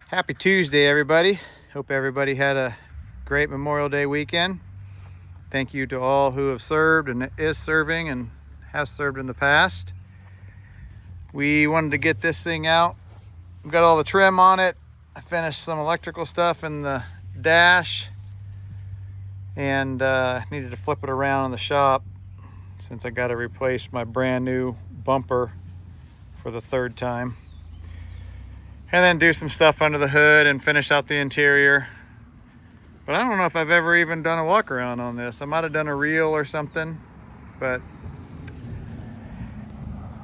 Happy Tuesday, everybody. Hope everybody had a great Memorial Day weekend. Thank you to all who have served and is serving and has served in the past. We wanted to get this thing out. We've got all the trim on it. I finished some electrical stuff in the dash and needed to flip it around in the shop since I got to replace my brand new bumper for the third time. And then do some stuff under the hood and finish out the interior. But I don't know if I've ever even done a walk around on this. I might have done a reel or something, but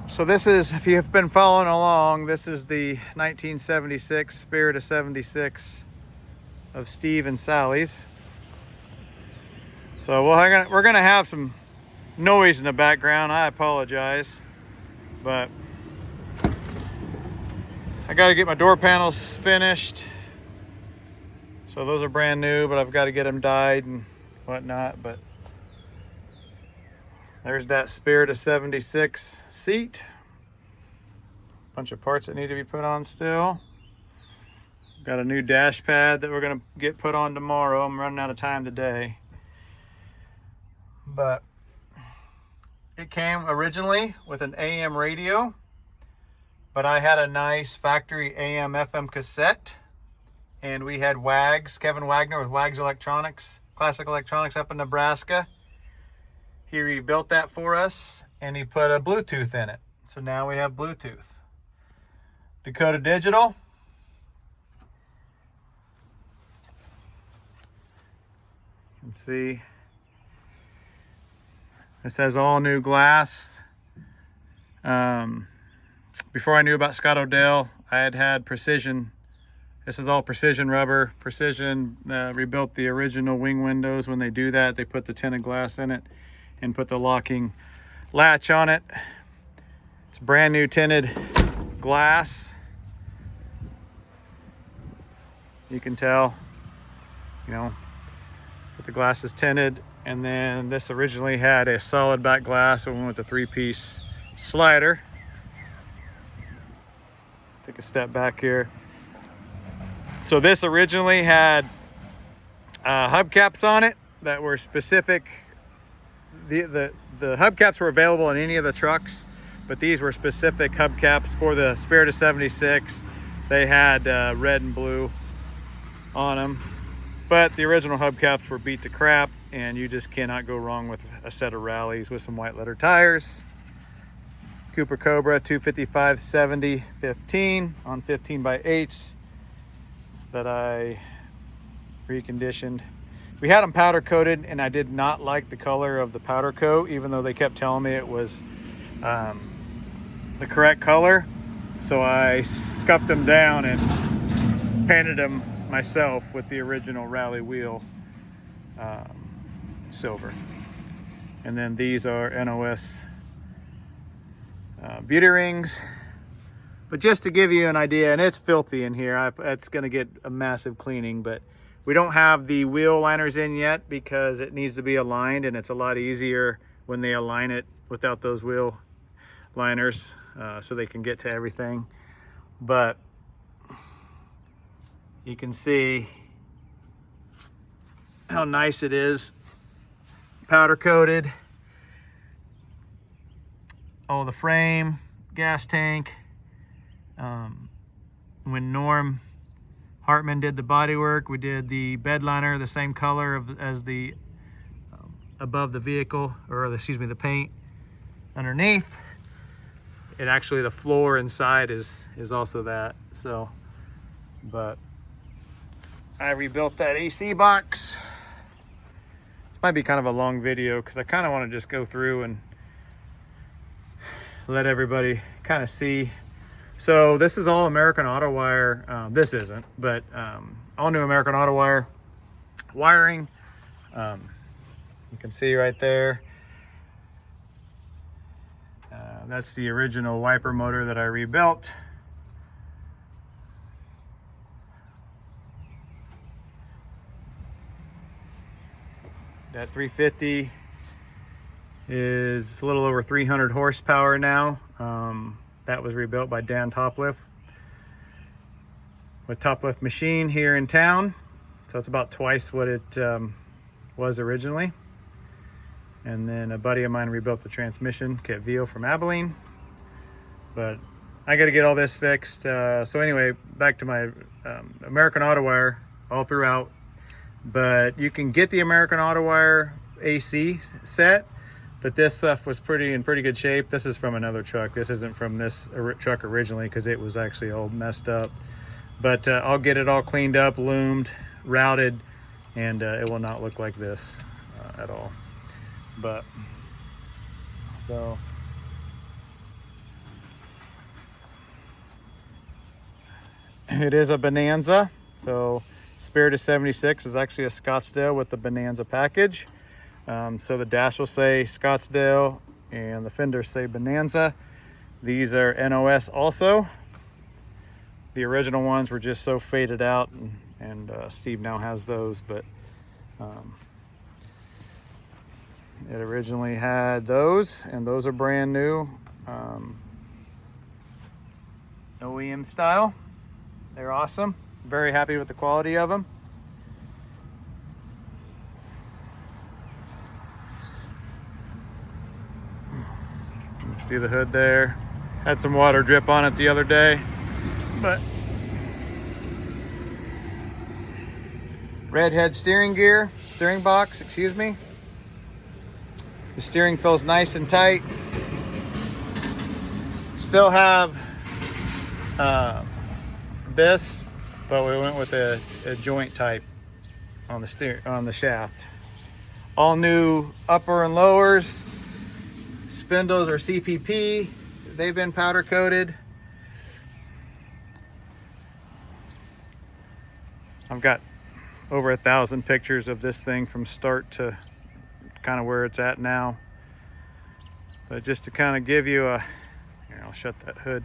so this is, if you've been following along, this is the 1976 Spirit of 76 of Steve and Sally's. So we're gonna have some noise in the background. I apologize, but I got to get my door panels finished. So those are brand new, but I've got to get them dyed and whatnot. But there's that Spirit of 76 seat. Bunch of parts that need to be put on still. Got a new dash pad that we're gonna get put on tomorrow. I'm running out of time today. But it came originally with an AM radio, but I had a nice factory AM FM cassette, and we had Wags, Kevin Wagner with Wags Electronics, Classic Electronics up in Nebraska. He rebuilt that for us and he put a Bluetooth in it. So now we have Bluetooth. Dakota Digital. You can see this has all new glass. Before I knew about Scott O'Dell, I had Precision. This is all Precision rubber. Precision rebuilt the original wing windows. When they do that, they put the tinted glass in it and put the locking latch on it. It's brand new tinted glass. You can tell, that the glass is tinted. And then this originally had a solid back glass, so we went with a 3-piece slider. Take a step back here. So this originally had hubcaps on it that were specific. The hubcaps were available in any of the trucks, but these were specific hubcaps for the Spirit of 76. They had red and blue on them, but the original hubcaps were beat to crap, and you just cannot go wrong with a set of rallies with some white letter tires. Cooper Cobra 255 70 15 on 15x8s that I reconditioned. We had them powder coated, and I did not like the color of the powder coat, even though they kept telling me it was the correct color. So I scuffed them down and painted them myself with the original rally wheel silver. And then these are NOS beauty rings. But just to give you an idea, and it's filthy in here, it's going to get a massive cleaning, but we don't have the wheel liners in yet because it needs to be aligned, and it's a lot easier when they align it without those wheel liners, so they can get to everything. But you can see how nice it is, powder coated. Oh, the frame, gas tank. When Norm Hartman did the body work, we did the bed liner the same color as the above the vehicle, or excuse me, the paint underneath. It actually, the floor inside is also that. So, but I rebuilt that AC box. This might be kind of a long video because I kind of want to just go through and let everybody kind of see. So this is all American Auto Wire. This isn't, but all new American Auto Wire wiring. You can see right there. That's the original wiper motor that I rebuilt. That 350 is a little over 300 horsepower now. That was rebuilt by Dan Topliff. with top lift machine here in town. So it's about twice what it was originally. And then a buddy of mine rebuilt the transmission, Kit Veal from Abilene. But I got to get all this fixed. So anyway, back to my American Auto Wire all throughout. But you can get the American Auto Wire AC set, but this stuff was in pretty good shape. This is from another truck. This isn't from this truck originally because it was actually all messed up. But I'll get it all cleaned up, loomed, routed, and it will not look like this at all. But so it is a Bonanza. So Spirit of 76 is actually a Scottsdale with the Bonanza package. So the dash will say Scottsdale and the fenders say Bonanza. These are NOS also. The original ones were just so faded out, and Steve now has those, but it originally had those, and those are brand new, OEM style. They're awesome. Very happy with the quality of them. You can see the hood there. Had some water drip on it the other day, but red head steering box, excuse me. The steering feels nice and tight. Still have this, but we went with a joint type on the shaft. All new upper and lowers. Spindles are CPP. They've been powder coated. I've got over 1,000 pictures of this thing from start to kind of where it's at now. But just to kind of give you here, I'll shut that hood.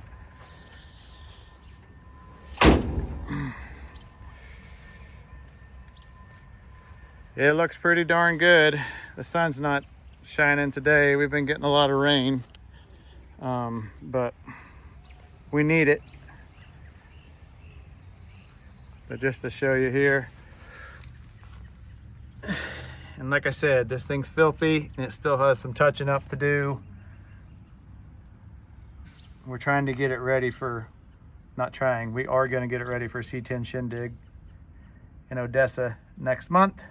It looks pretty darn good. The sun's not shining today. We've been getting a lot of rain, but we need it. But just to show you here, and like I said, this thing's filthy and it still has some touching up to do. We're trying to get it ready for, we are going to get it ready for C10 Shindig in Odessa next month.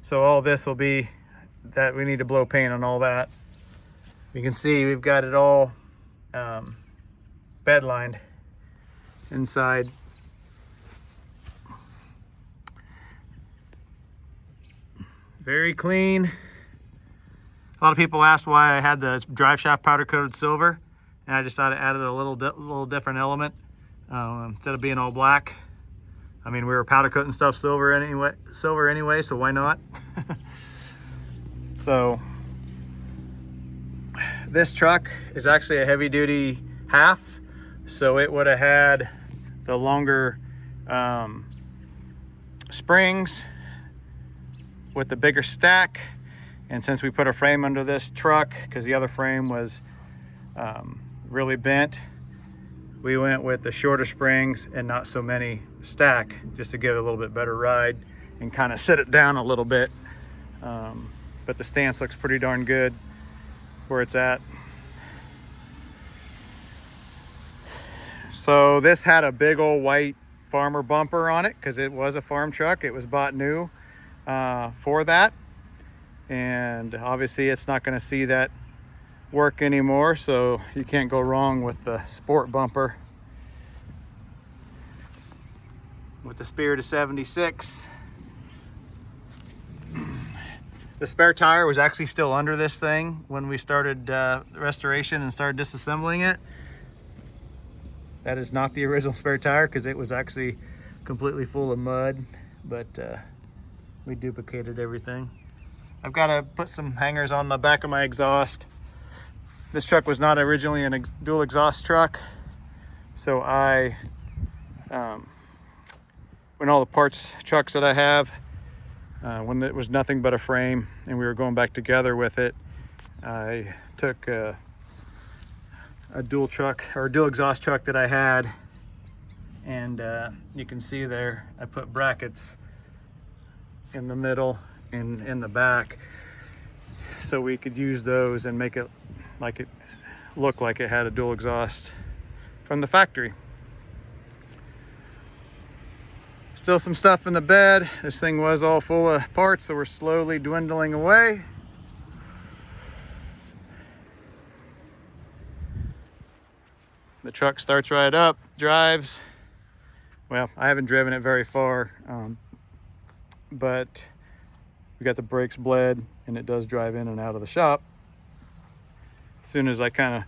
So all this will be that we need to blow paint on all that. You can see we've got it all bed lined inside. Very clean. A lot of people asked why I had the drive shaft powder coated silver, and I just thought it added a little different element instead of being all black. I mean, we were powder coating stuff silver anyway, so why not? So this truck is actually a heavy duty half, so it would have had the longer springs with the bigger stack. And since we put a frame under this truck because the other frame was really bent, we went with the shorter springs and not so many stack, just to give it a little bit better ride and kind of sit it down a little bit. But the stance looks pretty darn good where it's at. So this had a big old white farmer bumper on it because it was a farm truck. It was bought new for that. And obviously it's not going to see that work anymore, so you can't go wrong with the sport bumper with the Spirit of 76. The spare tire was actually still under this thing when we started the restoration and started disassembling it. That is not the original spare tire because it was actually completely full of mud, but we duplicated everything. I've got to put some hangers on the back of my exhaust. This truck was not originally a dual exhaust truck, so I, when all the parts trucks that I have, when it was nothing but a frame and we were going back together with it, I took a dual truck or a dual exhaust truck that I had And you can see there, I put brackets in the middle and in the back, so we could use those and make it look like it had a dual exhaust from the factory. Still some stuff in the bed. This thing was all full of parts that were slowly dwindling away. The truck starts right up, drives. Well, I haven't driven it very far, but we got the brakes bled, and it does drive in and out of the shop. As soon as I kind of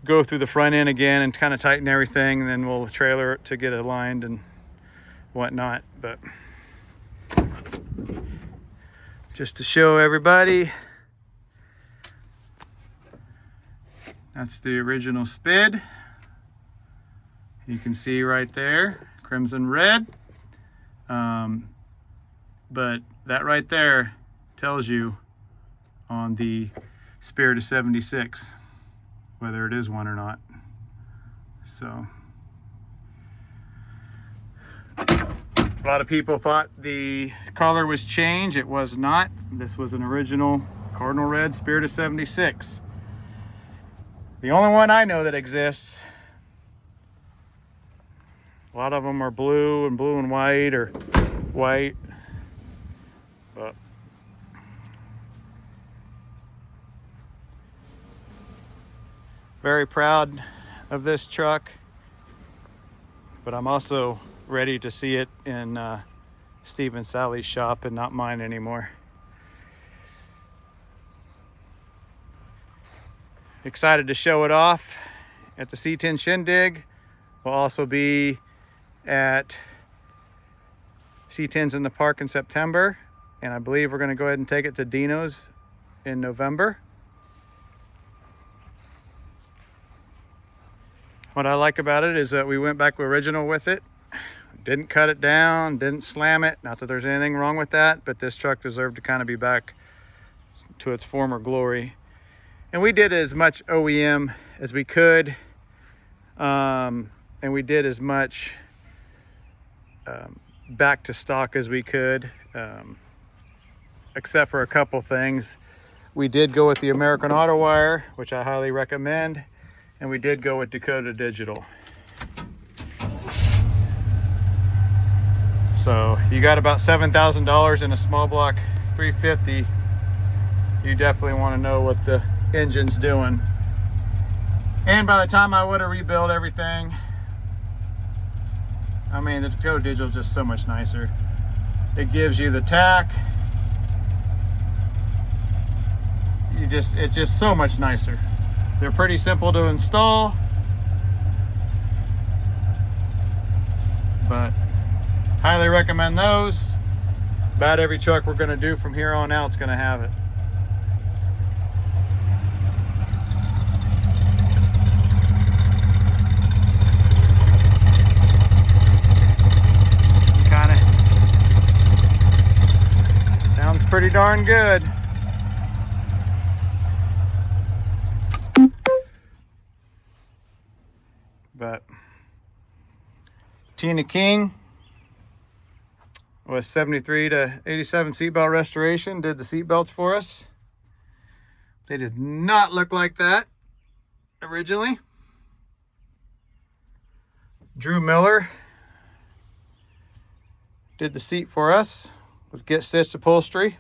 go through the front end again and kind of tighten everything, and then we'll trailer it to get it aligned and whatnot. But just to show everybody, that's the original SPID. You can see right there, crimson red. But that right there tells you on the Spirit of 76 whether it is one or not. So a lot of people thought the color was changed. It was not. This was an original Cardinal Red Spirit of 76. The only one I know that exists. A lot of them are blue and white, or white. But very proud of this truck, but I'm also ready to see it in Steve and Sally's shop and not mine anymore. Excited to show it off at the C10 Shindig. We'll also be at C10's in the park in September, and I believe we're going to go ahead and take it to Dino's in November. What I like about it is that we went back to original with it. Didn't cut it down, didn't slam it. Not that there's anything wrong with that, but this truck deserved to kind of be back to its former glory. And we did as much OEM as we could. And we did as much back to stock as we could, except for a couple things. We did go with the American Auto Wire, which I highly recommend. And we did go with Dakota Digital. So you got about $7,000 in a small block 350. You definitely want to know what the engine's doing. And by the time I would have rebuilt everything, I mean, the Dakota Digital is just so much nicer. It gives you the tack. It's just so much nicer. They're pretty simple to install, but highly recommend those. About every truck we're going to do from here on out is going to have it. Kind of sounds pretty darn good. But Tina King was 73 to 87 seatbelt restoration, did the seatbelts for us. They did not look like that originally. Drew Miller did the seat for us with Get Stitched upholstery.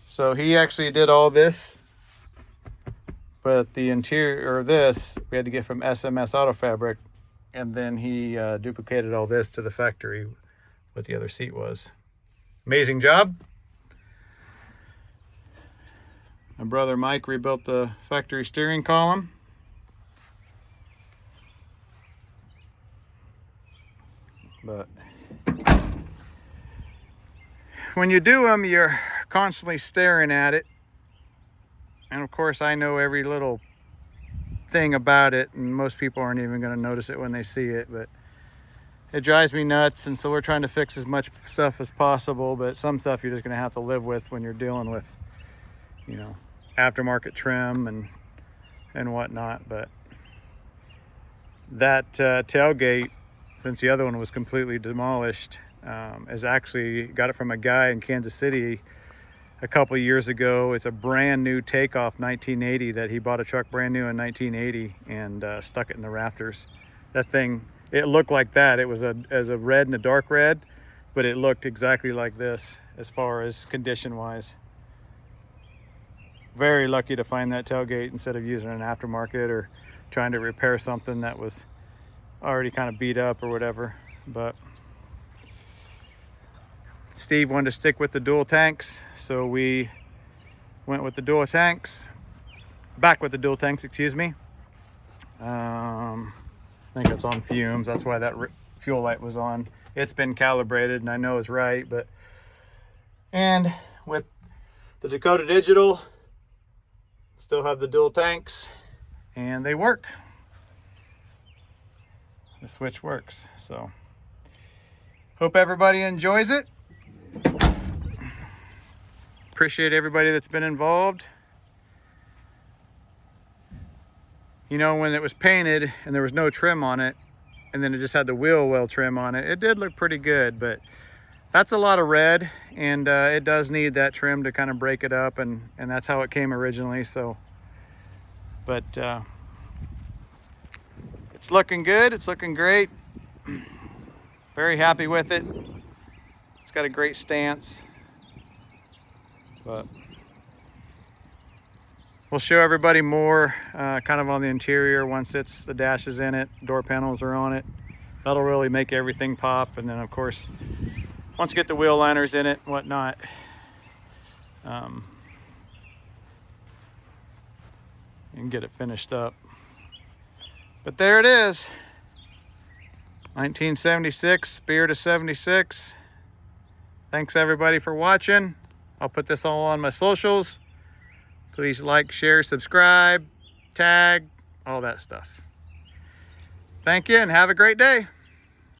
So he actually did all this. But the interior of this, we had to get from SMS Auto Fabric, and then he duplicated all this to the factory, what the other seat was. Amazing job. My brother Mike rebuilt the factory steering column. But when you do them, you're constantly staring at it. And of course, I know every little thing about it, and most people aren't even going to notice it when they see it, but it drives me nuts. And so we're trying to fix as much stuff as possible, but some stuff you're just going to have to live with when you're dealing with, you know, aftermarket trim and whatnot. But that tailgate since the other one was completely demolished, is actually got it from a guy in Kansas City a couple years ago. It's a brand new Takeoff 1980 that he bought a truck brand new in 1980 and stuck it in the rafters. That thing, it looked like that. It was as a red and a dark red, but it looked exactly like this as far as condition wise. Very lucky to find that tailgate instead of using an aftermarket or trying to repair something that was already kind of beat up or whatever. But Steve wanted to stick with the dual tanks, so we went with the dual tanks, back with the dual tanks, excuse me. I think it's on fumes, that's why that fuel light was on. It's been calibrated and I know it's right, but, and with the Dakota Digital, still have the dual tanks and they work. The switch works. So hope everybody enjoys it. Appreciate everybody that's been involved. You know, when it was painted and there was no trim on it, and then it just had the wheel well trim on it, it did look pretty good, but that's a lot of red, and it does need that trim to kind of break it up, and that's how it came originally. So, but it's looking good. It's looking great. Very happy with it. It's got a great stance, but we'll show everybody more kind of on the interior once the dash is in it, door panels are on it. That'll really make everything pop. And then of course, once you get the wheel liners in it and whatnot, you can get it finished up. But there it is, 1976, Spirit of 76. Thanks everybody for watching. I'll put this all on my socials. Please like, share, subscribe, tag, all that stuff. Thank you and have a great day.